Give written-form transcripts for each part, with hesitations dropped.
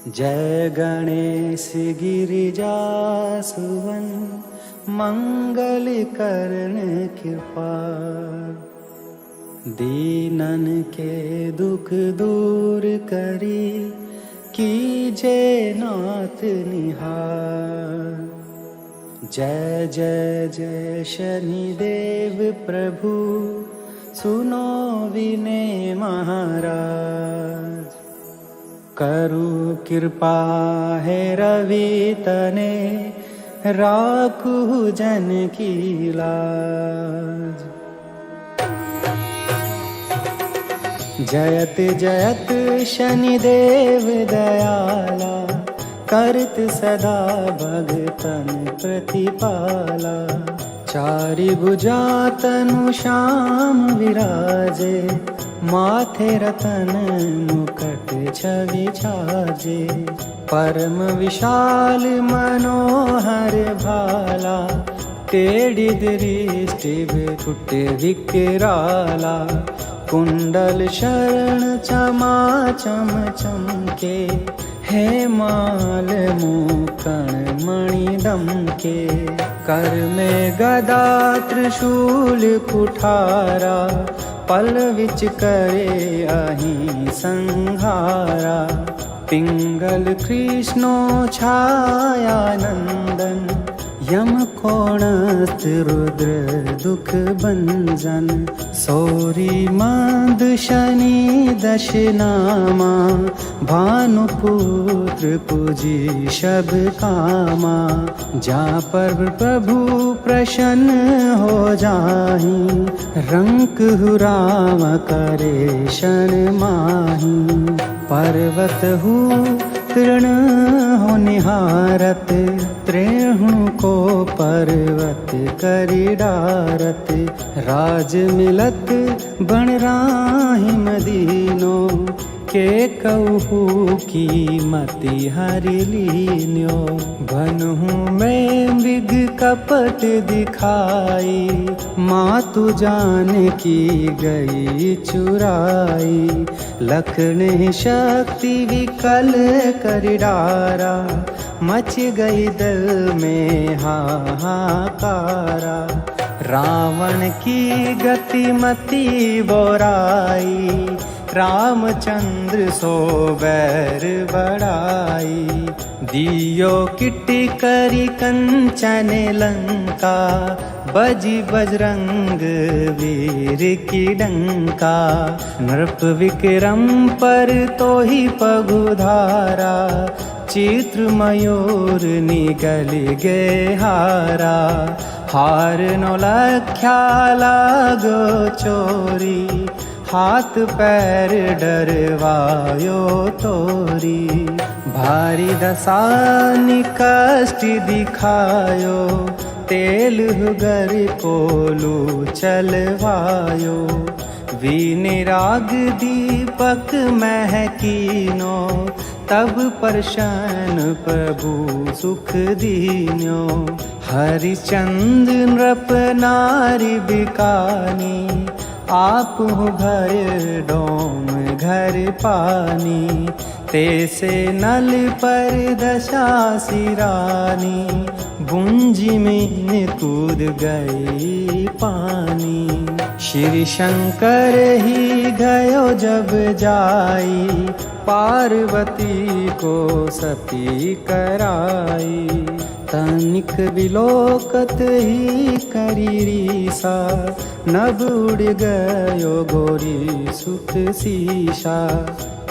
जय गणेश गिरिजासुवन मंगल करण कृपाल। दीनन के दुख दूर करी कीजे नाथ निहार। जय जय जय शनिदेव प्रभु सुनो विनय महाराज। करु कृपा है रवि तने राखु जन की लाज। जयत जयत शनिदेव दयाला करत सदा भगतन प्रतिपाला। चारि भुजा तनु श्याम विराजे माथे रतन मुकुट छवि छाजे। परम विशाल मनोहर भाला टेढ़ी दृष्टि विकुट विकराला। कुंडल शरण चमा चम चमके हे माल मुकण मणि दमके। कर में गदा त्रिशूल कुठारा पल विच करे अहि संहारा। पिंगल कृष्णो छाया नंदन यम कोणत रुद्र दुख भंजन। सौरी माद शनि दश नामा भानुपुत्र पूजी शब कामा। जा पर प्रभु प्रसन्न हो जाहि रंक राम करे शन माहि। पर्वत हु तृण हो निहारत त्रेहु को पर्वत करि डारत। राज मिलत बन राहि मदीनो के कहूँ की मति हरि लीन्यो। बनहु में मृग कपट दिखाई मातु जान की गई चुराई। लखन शक्ति विकल कर डारा मच गई दल में हाहाकारा। रावण की गति मति बोराई रामचंद्र सो बैर बढ़ाई। दियो किटी करी कंचन लंका बजी बजरंग वीर की डंका। नृप विक्रम पर तो ही पगुधारा चित्र मयूर निगल गे हारा। हार नो लख्या लागो चोरी हाथ पैर डरवायो तोरी। भारी दसानी कष्ट दिखायो तेल गर कोलू चलवायो। विनिराग दीपक महकीनो तब प्रसन्न प्रभु सुख दीन्यो। हरिचंद नृप नारी बिकानी आप घर डोम घर पानी। तेसे नल पर दशा सिरानी बुंजी में कूद गई पानी। श्री शंकर ही गयो जब जाई पार्वती को सती कराई। तनिक विलोकत ही करी रीसा नभ उड़ गयो गोरी सुत सीसा।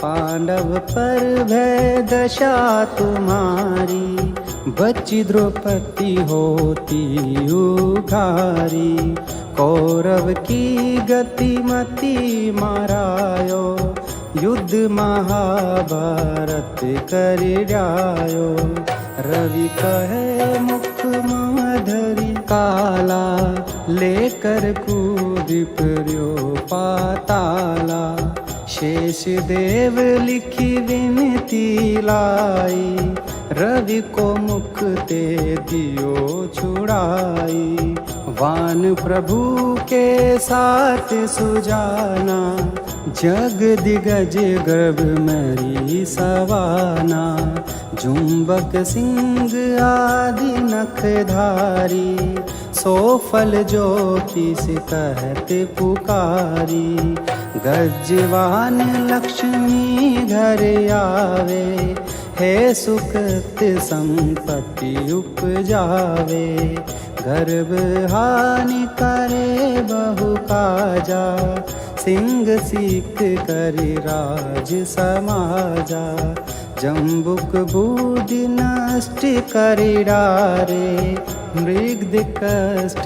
पांडव पर भय दशा तुम्हारी बची द्रौपदी होती उघारी। कौरव की गति मति मारायो युद्ध महाभारत कर जायो। रवि कहे मुख माधरी काला लेकर कूद पर्यो पाताला। शेष देव लिखी विनती लाई रवि को मुख ते दियो छुड़ाई। वान प्रभु के साथ सुजाना जग दिगज गर्भ मरी सवाना, जुम्बक सिंह आदि नखधारी, सो फल जो किस कहत पुकारी। गजवान लक्ष्मी घर आवे, हे सुकृत संपत्ति उपजावे। गर्भ हानि करे बहु काजा, सिंह सीख कर राज समाजा। जम्बुक बुद्धि नष्ट करि डारे, मृग कष्ट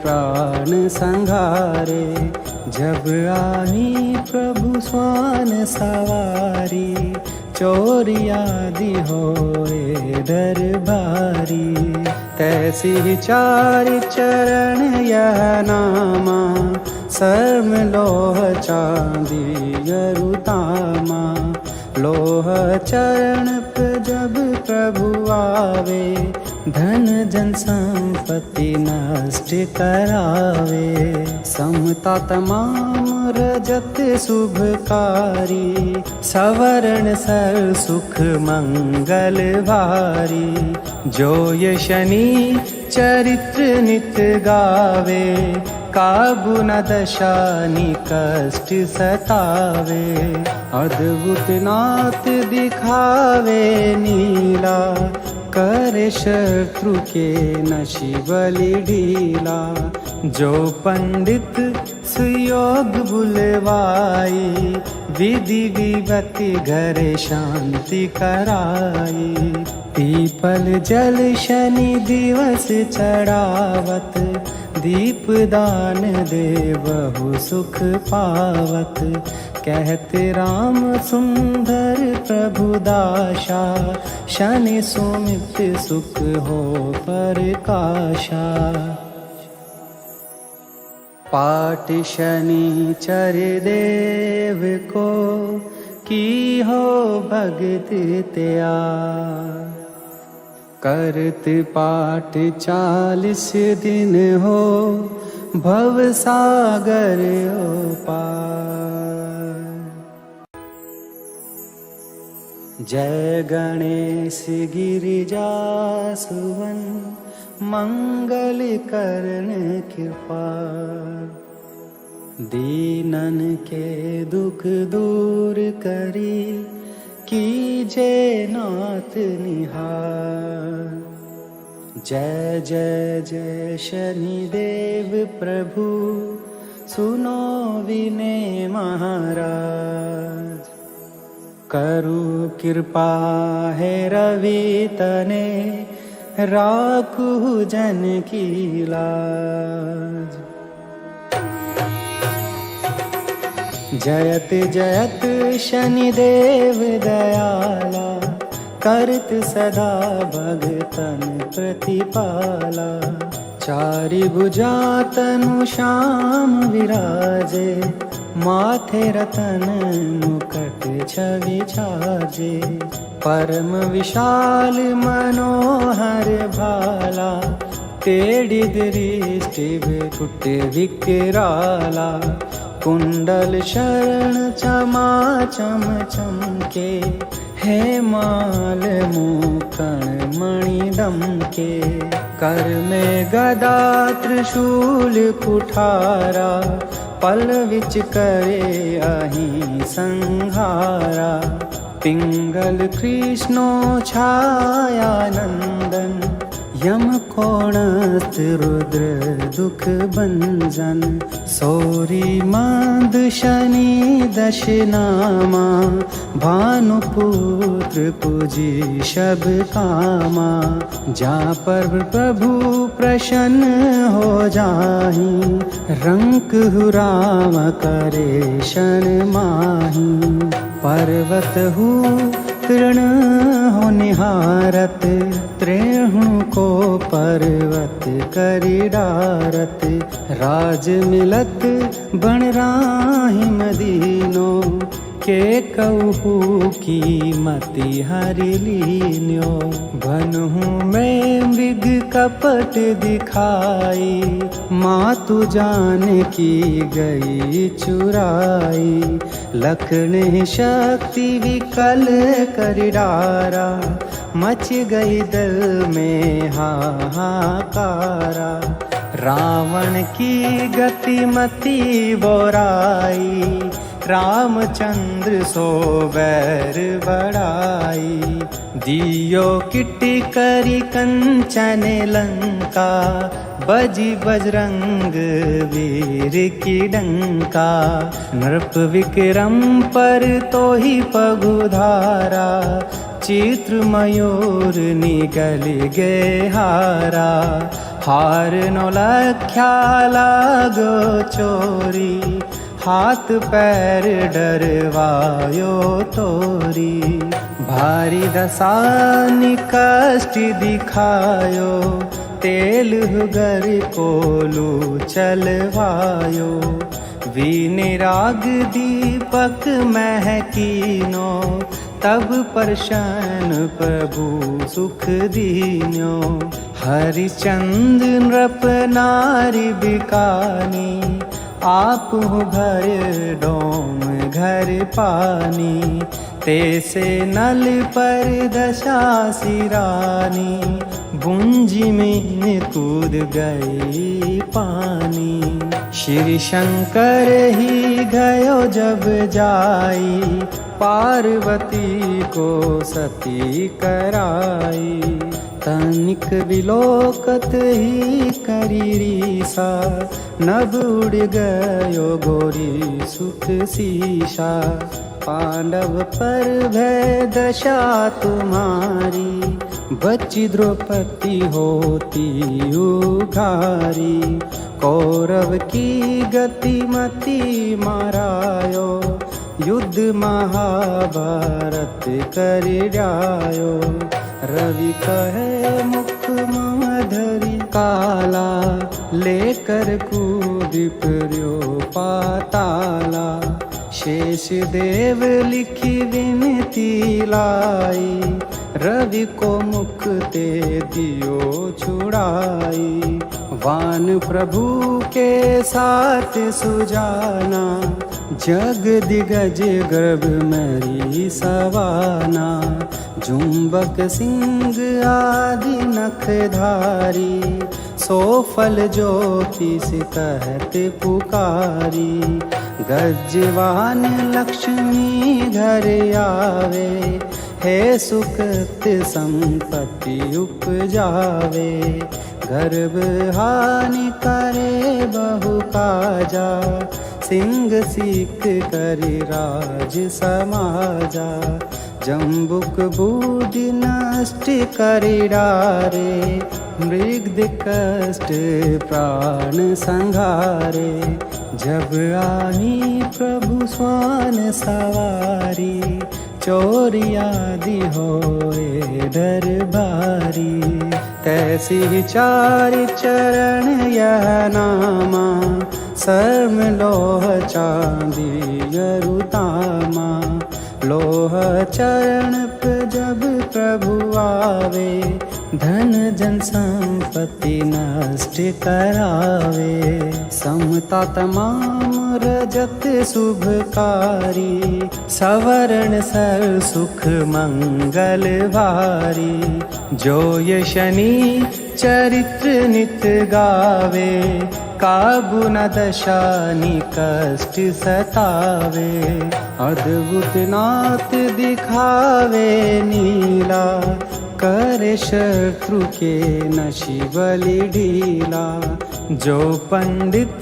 प्राण संहारे। जब आही प्रभु स्वान सवारी, चोरी आदि होए दरबारी। तैसी चार चरण यह नामा, सर्म लोह चांदी अरुतामा। लोह चरण पर जब प्रभु आवे, धन जन संपत्ति नष्ट करावे। समता तमाम रजत शुभकारी, सवर्ण सर सुख मंगल भारी। जो ये शनि चरित्र नित गावे, काबू न दशा निकष्ट सतावे। अद्भुत नाथ दिखावे नीला, करे शत्रु के नशि बलि ढीला। जो पंडित सुयोग बुलवाई, विधि विभूति घर शांति कराई। पीपल जल शनि दिवस चढ़ावत, दीप दान दे बहु सुख पावत। कहते राम सुंदर प्रभु दाशा, शनि सुमित सुख हो प्रकाशा। पाठ शनिचर देव को, की हो भगत त्याग। करत पाठ 40 दिन हो, भव सागर पार। जय गणेश गिरिजा सुवन, मंगल करण कृपाल। दीनन के दुख दूर करी, कीजे नाथ निहार। जय जय जय शनिदेव प्रभु, सुनो विनय महाराज। करु कृपा है रवि तने, राखु जन की लाज। जयत जयत शनिदेव दयाला, करत सदा भगतन प्रतिपाला। चारि भुजा तनु श्याम विराजे, माथे रतन मुकुट छवि छाजे। परम विशाल मनोहर भाला, तेड़ी दृष्टि विकुट विकराला। कुंडल शरण चमा चम चमके, हे माल मुकण मणि दमके। कर में गदा त्रिशूल कुठारा, पल विच करे अहि संहारा। पिंगल कृष्णो छाया नंदन, यम कोणस्थ रुद्र दुख भंजन। सौरी मांद शनि दशनामा, भानुपुत्र पूजी शब कामा। जा पर प्रभु प्रसन्न हो जाहि, रंक राम करे शन माहि। पर्वत हु तृण हो निहारत, त्रेहु को पर्वत करि डारत। राज मिलत बन राहि मदीनो, के कहूँ की मति हरि लीन्यो। बनहु में मृग कपट दिखाई, मातु जान की गई चुराई। लखन शक्ति विकल कर डारा, मच गई दल में हाहाकारा। रावण की गतिमति बोराई, रामचंद्र सो बैर बढ़ाई। दियो किटी करी कंचन लंका, बजी बजरंग वीर की डंका। नृप विक्रम पर तो ही पगुधारा, चित्र मयूर निगल गे हारा। हार नो लख्या लागो चोरी, हाथ पैर डरवायो तोरी। भारी दसानी कष्ट दिखायो, तेल घर कोलू चलवायो। विनिराग दीपक महकीनो, तब प्रसन्न प्रभु सुख दीन्यो। हरिचंद नृप नारी बिकानी, आप भर डोम घर पानी। तेसे नल पर दशा सिरानी, बुंजी में कूद गई पानी। श्री शंकर ही गयो जब जाई, पार्वती को सती कराई। तनिक विलोकत ही करी रीसा, नभ उड़ गयो गोरी सुत सीसा। पांडव पर भय दशा तुम्हारी, बची द्रौपदी होती उघारी। कौरव की गतिमति मारायो, युद्ध महाभारत कर जायो। रवि कहे मुख मधरी काला, लेकर कूद पर्यो पाताला। शेष देव लिखी विनती लाई, रवि को मुख ते दियो छुड़ाई। वान प्रभु के साथ सुजाना, जग दिगज गर्भ मरी सवाना। जुम्बक सिंह आदि नखधारी, सो फल ज्योतिष कहत पुकारी। गजवान लक्ष्मी घर आवे, हे सुकृत संपत्ति उपजावे। गर्भ हानि करे बहु काजा, सिंह सीख करि राज समाजा। जम्बुक बुद्धि नष्ट करि डारे, मृग कष्ट प्राण संघारे। जब आही प्रभु स्वान सवारी, चोरी आदि होए डर भारी। तैसी चार चरण यह नामा, सर्म लोह चांदी अरुतामा। लोह चरण पे जब प्रभु आवे, धन जन संपत्ति नष्ट करावे। समता तमाम रजत शुभकारी, सवर्ण सर सुख मंगल भारी। जो ये शनि चरित्र नित गावे, काबू न दशानी कष्ट सतावे। अद्भुत नाथ दिखावे नीला, करे शत्रु के नशि बलि ढीला। जो पंडित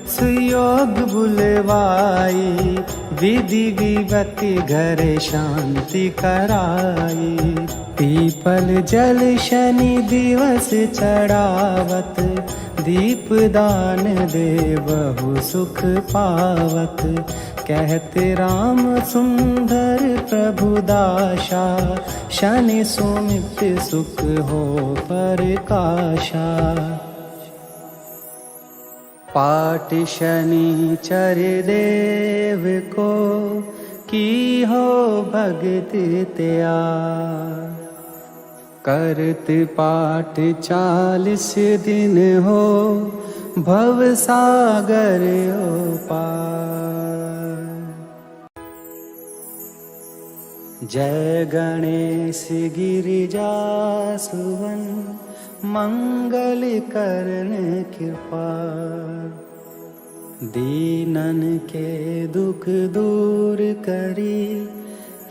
सुयोग बुलवाई, विधि विवति घर शांति कराई। पीपल जल शनि दिवस चढ़ावत, दीप दान दे बहु सुख पावत। कहते राम सुंदर प्रभु दाशा, शनि सुमित सुख हो परकाशा। पाठ शनिचर देव को, की हो भगत त्या। करत पाठ 40 दिन हो, भव सागर ओ पार। जय गणेश गिरिजा सुवन, मंगल करण कृपाल। दीनन के दुख दूर करी,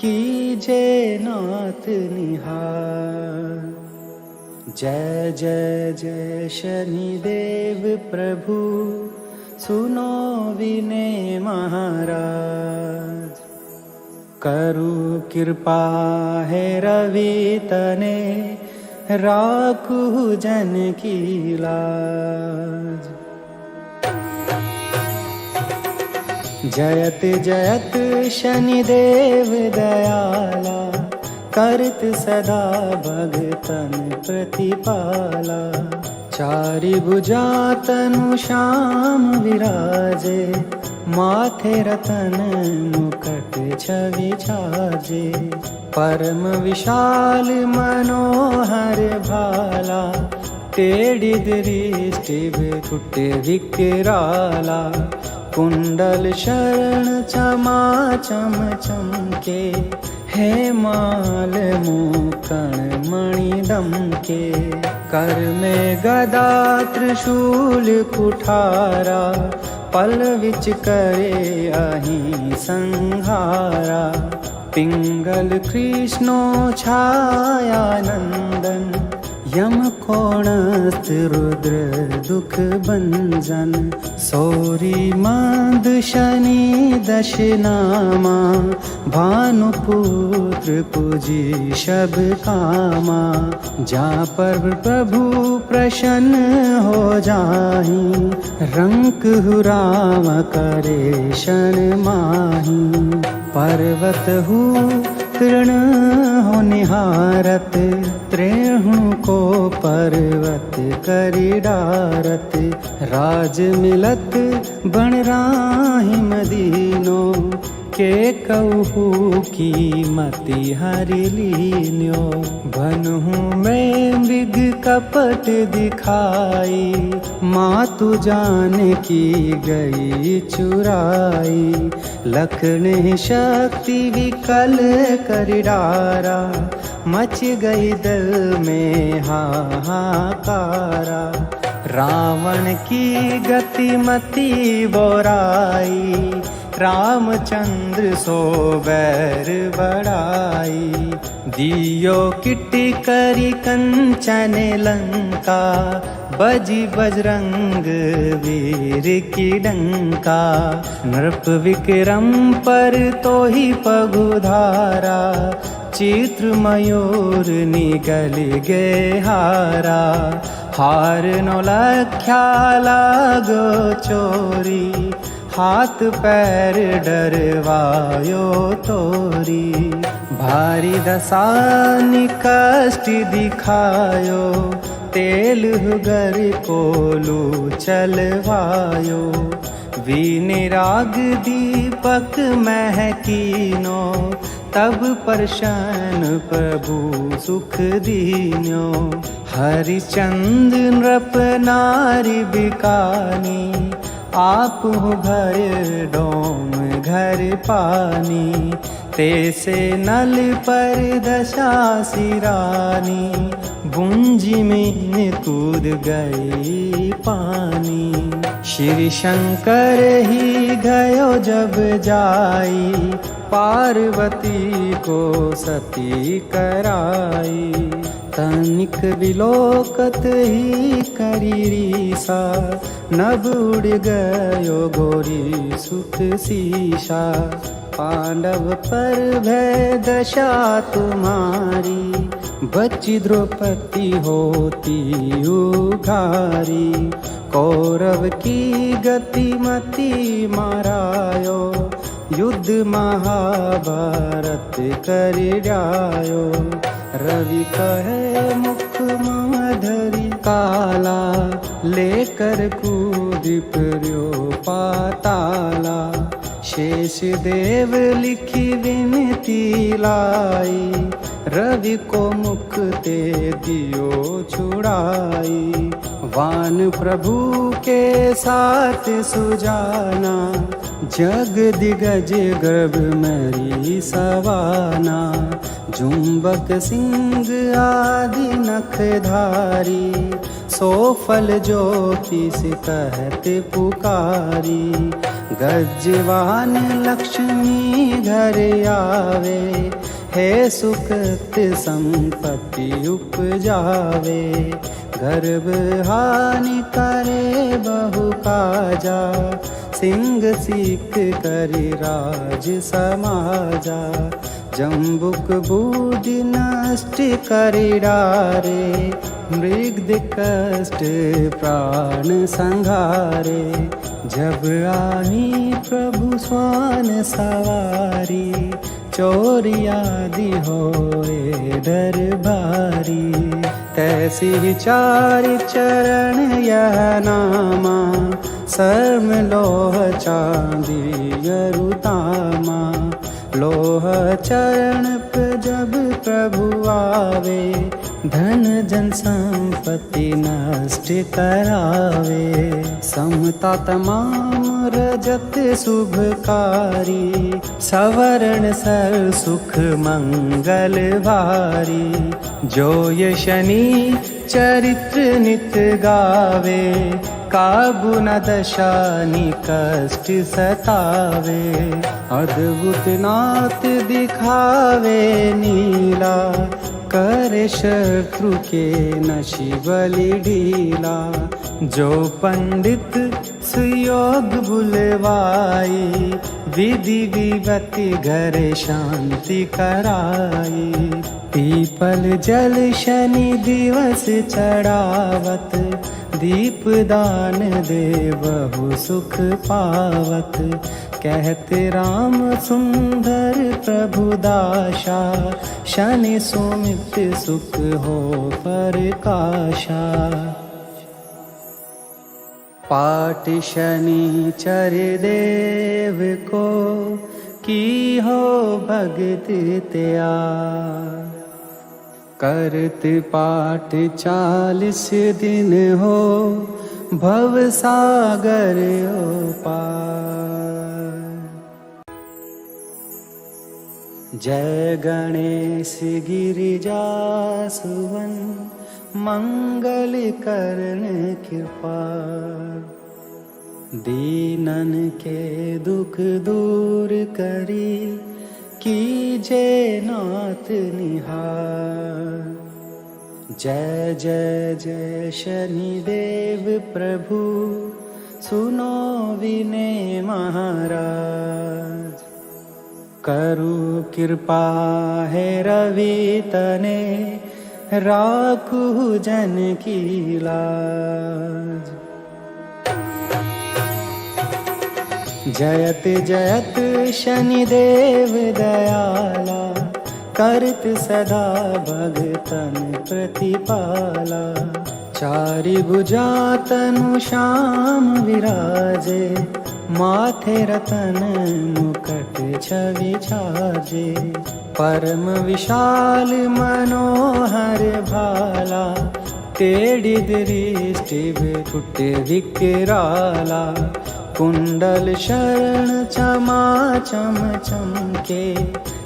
कीजे नाथ निहार। जय जय जय शनिदेव प्रभु, सुनो विनय महाराज। करु कृपा है रवि तने, राखु जन की लाज। जयत जयत शनिदेव दयाला, करत सदा भगतन प्रतिपाला। चारि भुजा तनु श्याम विराजे, माथे रतन मुकुट छवि छाजे। परम विशाल मनोहर भाला, टेढ़ी दृष्टि बिकुट विकराला। कुंडल शरण चमा चम चमके, हे माल मुकण मणि दमके। कर में गदा त्रिशूल कुठारा, पल विच करे अहि संहारा। पिंगल कृष्णो छाया नंदन, यम कोणस्थ रुद्र दुख भंजन। सौरी मंद शनि दशनामा, भानुपुत्र पूजी शब कामा। जा पर प्रभु प्रसन्न हो जाहि, रंक हुराम करे शन माहि। पर्वत हु तृण हो निहारत, त्रेहु को पर्वत करि डारत। राज मिलत बन राहि मदीनो, के कहू की मति हरि लीन्यो। बनहु में मृग कपट दिखाई, मातु जान की गई चुराई। लखन शक्ति विकल कर डारा, मच गई दल में हाहाकारा। रावण की गति मति बोराई, रामचंद्र सो बैर बढ़ाई। दियो किटी करी कंचन लंका, बजी बजरंग वीर की डंका। नृप विक्रम पर तो ही पगुधारा, चित्र मयूर निगल गे हारा। हार नो लख्या लागो चोरी, हाथ पैर डरवायो तोरी। भारी दसानी कष्ट दिखायो, तेल हुगर कोलू चलवायो। विनिराग दीपक महकीनो, तब प्रसन्न प्रभु सुख दीन्यो। हरिचंद नृप नारी बिकानी, आप हो घर डोम घर पानी। तेसे नल पर दशा सिरानी, बुंजी में कूद गई पानी। श्री शंकर ही गयो जब जाई, पार्वती को सती कराई। तनिक विलोकत ही करीसा, नभ उड़ गयो गोरी सुत सीसा। पांडव पर भय दशा तुम्हारी, बची द्रौपदी होती उघारी। कौरव की गति मति मारायो, युद्ध महाभारत कर जायो। रवि कहे मुख माधरी काला, लेकर कूद पर्यो पाताला। शेष देव लिखी विनती लाई, रवि को मुख ते दियो छुड़ाई। वान प्रभु के साथ सुजाना, जग दिगज गर्भ मरी सवाना। जुम्बक सिंह आदि नखधारी, सो फल जो किस कहत पुकारी। गजवान लक्ष्मी घर आवे, हे सुकृत संपत्ति उपजावे। गर्भ हानि करे बहु काजा, सिंह सीख करि राज समाजा। जम्बुक बूढ़ी नष्ट करि डारे, मृग कष्ट प्राण संघारे। जब आनी प्रभु स्वान सवारी, चोरी आदि होए दरबारी। तैसी चारि चरण यह नामा, सर्म लोह चांदी अरुतामा। लोह चरण पे जब प्रभु आवे, धन जन संपत्ति नष्ट करावे। समता तमाम रजत शुभकारी, सवर्ण सर सुख मंगल भारी। जो ये शनि चरित्र नित गावे, काबू न दशा नि कष्ट सतावे। अद्भुत नाथ दिखावे नीला, करे शत्रु के नशि बलि ढीला। जो पंडित सुयोग बुलवाई, विधि विवति घर शांति कराई। पीपल जल शनि दिवस चढ़ावत, दीप दान दे बहु सुख पावत। कहते राम सुंदर प्रभु दाशा, शनि सुमित सुख हो परकाशा। पाठ शनि चर देव को, की हो भगत त्याग। करत पाठ 40 दिन हो, भव सागर पार। जय गणेश गिरिजा सुवन, मंगल करण कृपा। दीनन के दुख दूर करी, कीजे नाथ निहार। जय जय जय शनि देव प्रभु, सुनो विनय महाराज। करु कृपा है रवि तने, राखु जन की लाज। जयत जयत शनि देव दयाला, करत सदा भगतन प्रतिपाला। चारि भुजा तनु श्याम विराजे, माथे रतन मुकुट छवि छाजे। परम विशाल मनोहर भाला, तेड़ी दृष्टि विकुट विकराला। कुंडल शरण चमा चम चमके,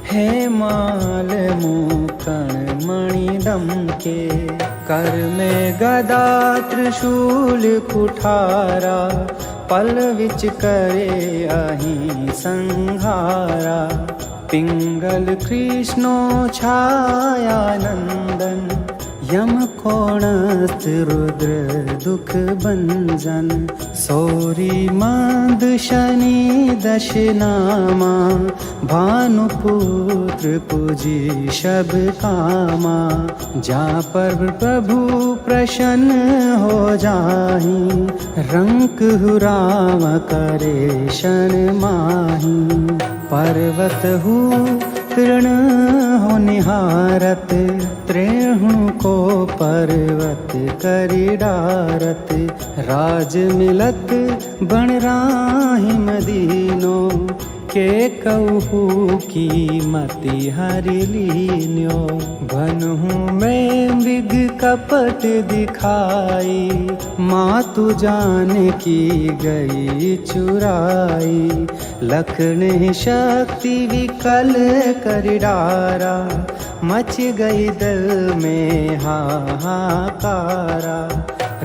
हे माल मुकण मणि दमके। कर में गदा त्रिशूल कुठारा, पल विच करे अहि संहारा। पिंगल कृष्णो छाया नंदन, यम कोणस्थ रुद्र दुख भंजन। सौरी मांद शनि दशनामा, भानुपुत्र पूजी शब कामा। जा पर प्रभु प्रसन्न हो जाहि, रंक हुराव करे शन माहि। पर्वत हु तृण हो निहारत, त्रेहु को पर्वत करि डारत। राज मिलत बन राहि मदीनो, के कहू की मति हर लीन्यो। बनहु में मृग कपट दिखाई, मातु जान की गई चुराई। लखन शक्ति विकल कर डारा, मच गई दल में हाहाकारा।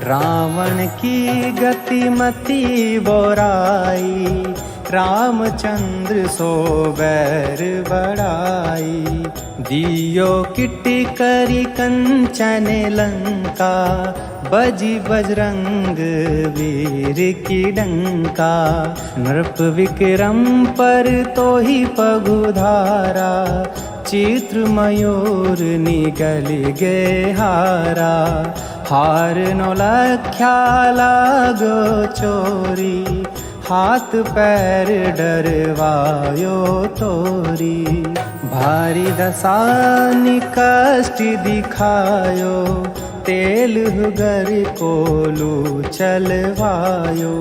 रावण की गतिमति बोराई, रामचंद्र सो बैर बढ़ाई। दियो किटी करी कंचन लंका, बजी बजरंग वीर की डंका। नृप विक्रम पर तो ही पगुधारा, चित्र मयूर निगल गे हारा। हार नो लख्या लागो चोरी, हाथ पैर डरवायो तोरी। भारी दसानी कष्ट दिखायो, तेल घर कोलू चलवायो।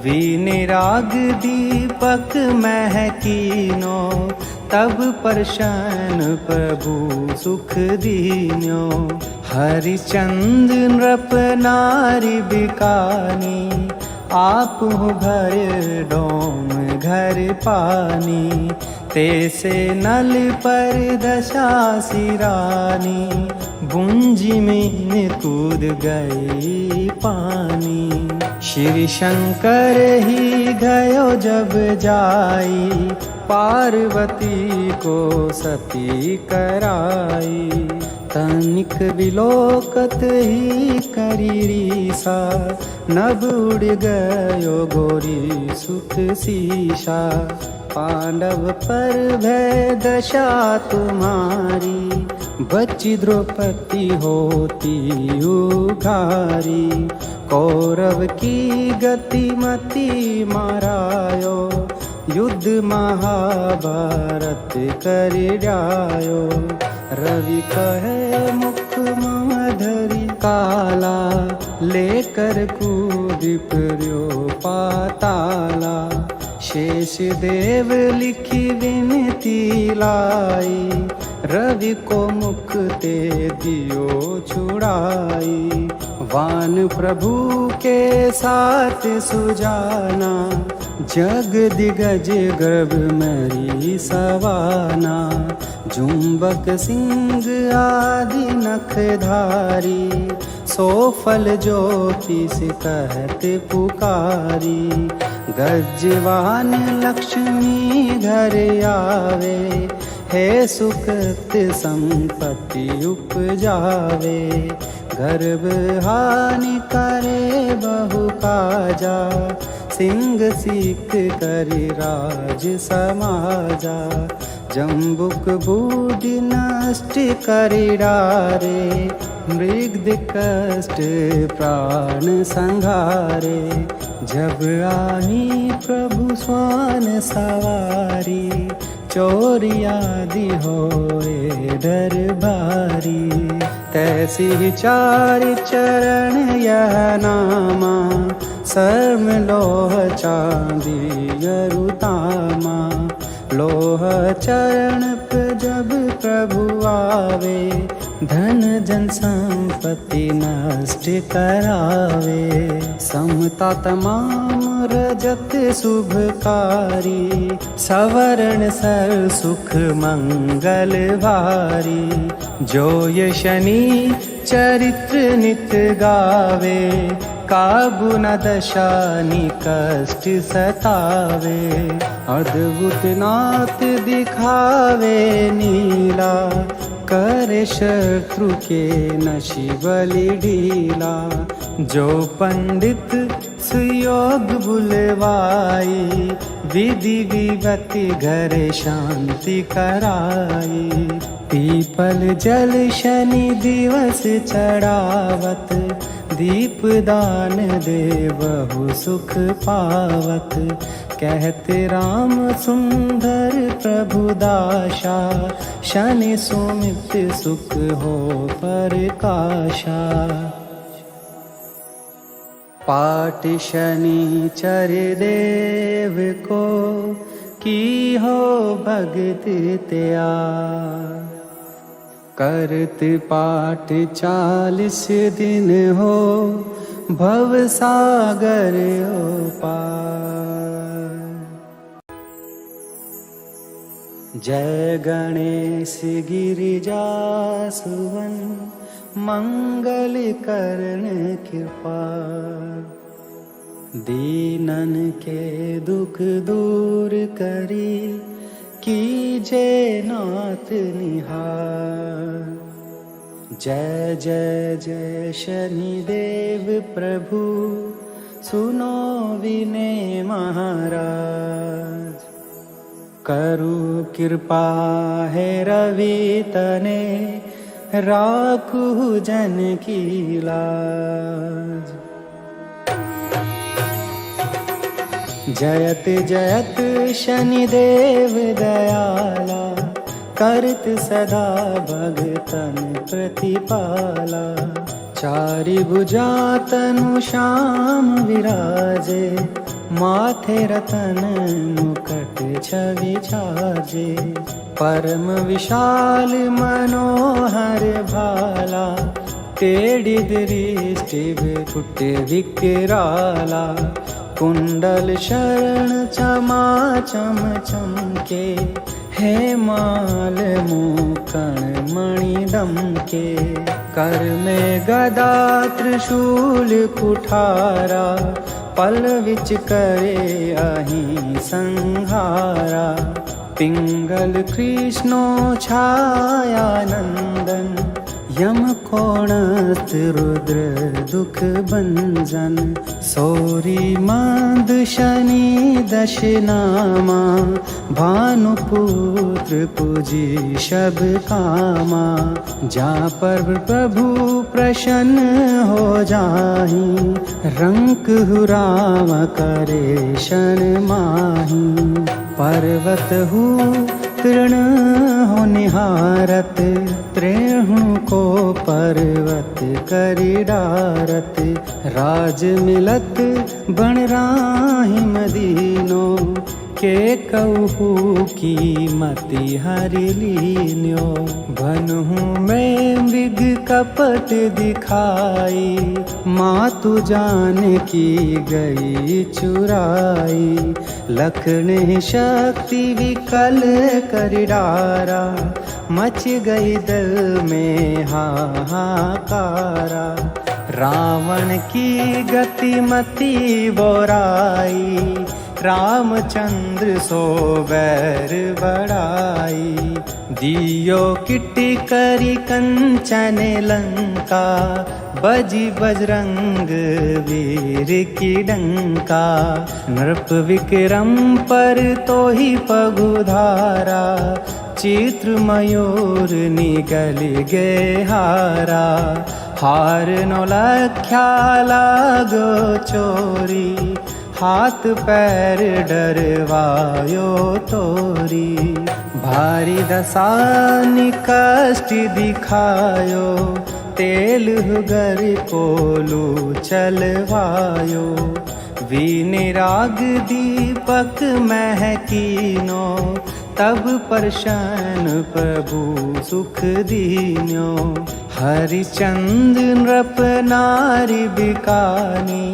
विनिराग दीपक महकीनो, तब प्रसन्न प्रभु सुख दीन्यो। हरिचंद्र नृप नारी बिकानी, आप हो घर डोम घर पानी। तैसे नल पर दशा सिरानी, बुंजी में कूद गई पानी। श्री शंकर ही गयो जब जाई, पार्वती को सती कराई। तनिक विलोकत ही करीरीसा, नभ उड़ गयो गोरी सुत सीसा। पांडव पर भय दशा तुम्हारी, बची द्रौपदी होती उघारी। कौरव की गतिमति मारायो, युद्ध महाभारत कर जायो। रवि कहे मुख मधरी काला, लेकर कूद पर्यो पाताला। शेष देव लिखी विनती लाई, रवि को मुख ते दियो छुड़ाई। वान प्रभु के साथ सुजाना, जग दिगज गर्भ मरी सवाना। जुम्बक सिंह आदि नखधारी, सो फल ज्योतिष कहत पुकारी। गजवान लक्ष्मी घर आवे, हे सुकृत संपत्ति उपजावे। गर्भ हानि करे बहु काजा, सिंह सीख करि राज समाजा। जम्बुक बूढ़ी नष्ट करि डारे, मृग कष्ट प्राण संघारे। जब आही प्रभु स्वान सवारी, चोरी आदि होए डर भारी। तैसी चार चरण यह नामा, सर्म लोह चांदी अरुतामा। लोह चरण पे जब प्रभु आवे, धन जन संपत्ति नष्ट करावे। समता तमाम रजत शुभकारी, सवर्ण सर सुख मंगल भारी। जो ये शनि चरित्र नित गावे, काबू न दशानी कष्ट सतावे। अद्भुत नाथ दिखावे नीला, करे शत्रु के नशि बलि ढीला। जो पंडित सुयोग बुलवाई, विधि विवति घर शांति कराई। पीपल जल शनि दिवस चढ़ावत, दीप दान दे बहु सुख पावत। कहते राम सुंदर प्रभु दाशा, शनि सुमित सुख हो परकाशा। पाठ शनिचर देव को, की हो भगत त्या। करत पाठ 40 दिन हो भव सागर ओ पार। जय गणेश गिरिजा सुवन मंगल करण कृपा। दीनन के दुख दूर करी कीजे नाथ निहार। जय जय जय शनिदेव प्रभु सुनो विनय महाराज। करु कृपा है रवि तने राखु जन की लाज। जयत जयत शनिदेव दयाला करत सदा भगतन प्रतिपाला। चारि भुजा तनु श्याम विराजे माथे रतन मुकुट छवि छाजे। परम विशाल मनोहर भाला टेढ़ी दृष्टि विपुट विकराला। कुंडल शरण चमा चम चमके हे माल मुकण मणि दमके। कर में गदा त्रिशूल कुठारा पल विच करे अहि संहारा। पिंगल कृष्णो छाया नंदन यम कोणत रुद्र दुख भंजन। सौरी मांद शनि दशनामा भानुपुत्र पूजी शब कामा। जा पर प्रभु प्रसन्न हो जाहि रंक राम करे शन माही। पर्वत हु तृण हो निहारत त्रेहु को पर्वत करि डारत। राज मिलत बन राहि मदीनो के कहू की मति हरि लीन्यो। भनहु में मृग कपट दिखाई मातु जान की गई चुराई। लखन शक्ति विकल कर डारा मच गई दल में हाहाकारा। रावण की गति मति बोराई रामचंद्र सो बैर बढ़ाई। दियो किटी करी कंचन लंका बजी बजरंग वीर की डंका। नृप विक्रम पर तो ही पगुधारा चित्र मयूर निगल गे हारा। हार नो लख्या लागो चोरी हाथ पैर डरवायो तोरी। भारी दसानी कष्ट दिखायो तेल गर कोलू चलवायो। विनिराग दीपक महकीनो तब प्रसन्न प्रभु सुख दीन्यो। हरिचंद नृप नारी बिकानी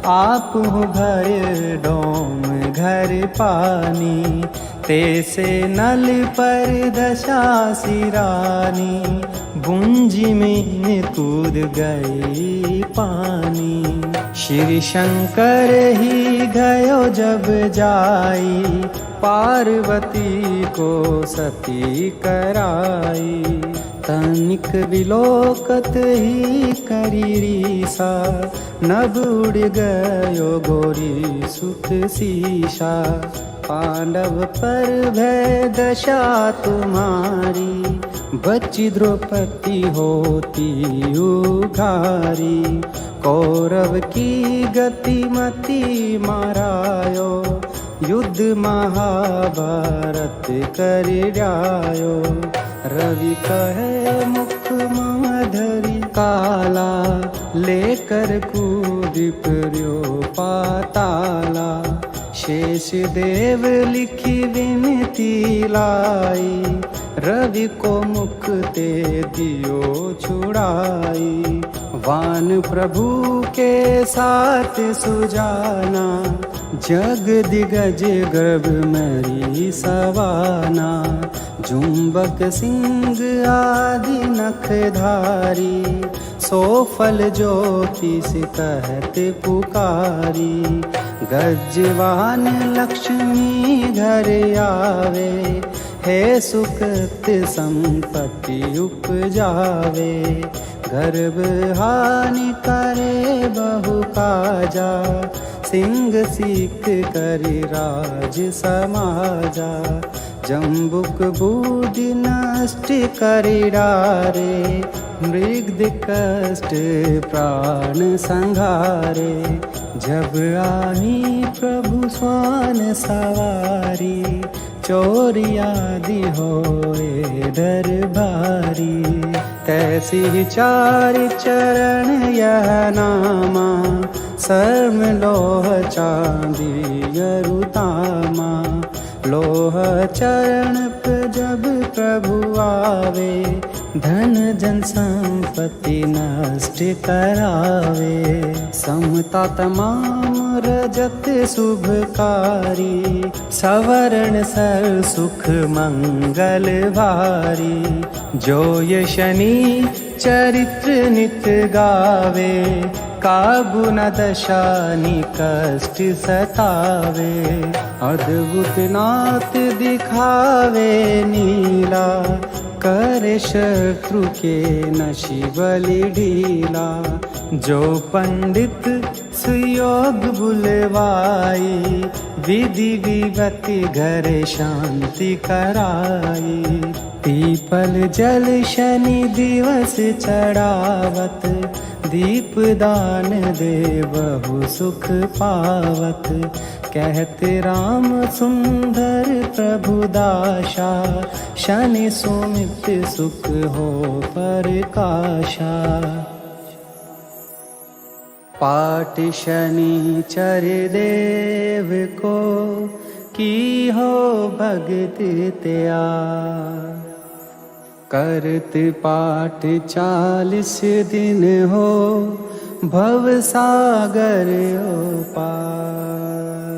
आप घर डोम घर पानी। तेसे नल पर दशा सिरानी भुंजी में कूद गई पानी। श्री शंकर ही गयो जब जाई पार्वती को सती कराई। तनिक विलोकत ही करी सा नभ उड़ गयो गोरी सुत सीसा। पांडव पर भय दशा तुम्हारी बची द्रौपदी होती उघारी। कौरव की गति मति मारायो युद्ध महाभारत कर जायो। रवि कहे मुख माधरी काला लेकर कूद पर्यो पाताला। शेष देव लिखी विनती लाई, रवि को मुख ते दियो छुड़ाई। वान प्रभु के साथ सुजाना, जग दिगज गर्भ मरी सवाना। जुम्बक सिंह आदि नखधारी, सो फल ज्योतिष कहत पुकारी। गजवान लक्ष्मी घर आवे, हे सुकृत संपत्ति उपजावे। गर्भ हानि करे बहु काजा, सिंह सीख कर राज समाजा। जम्बुक बूढ़ी नष्ट करि डारे, मृग कष्ट प्राण संघारे। जब आही प्रभु स्वान सवारी, चोरी आदि होए डर भारी। तैसी चार चरण यह नामा, सर्म लोह चांदी अरुतामा। लोह चरण पर जब प्रभु आवे, धन जन संपत्ति नष्ट करावे। समता तमाम रजत शुभकारी, सवर्ण सर सुख मंगल भारी। जो ये शनि चरित्र नित गावे, काबू न दशा नि कष्ट सतावे। अद्भुत नाथ दिखावे नीला, करे शत्रु के नशि बलि ढीला। जो पंडित सुयोग बुलवाई, विधि विवति घर शांति कराई। पीपल जल शनि दिवस चढ़ावत, दीप दान दे बहु सुख पावत। कहते राम सुंदर प्रभु दाशा, शनि सुमित सुख हो परकाशा। पाठ शनि चर देव को, की हो भगत त्या। करत पाठ 40 दिन हो, भव सागर ओ पार।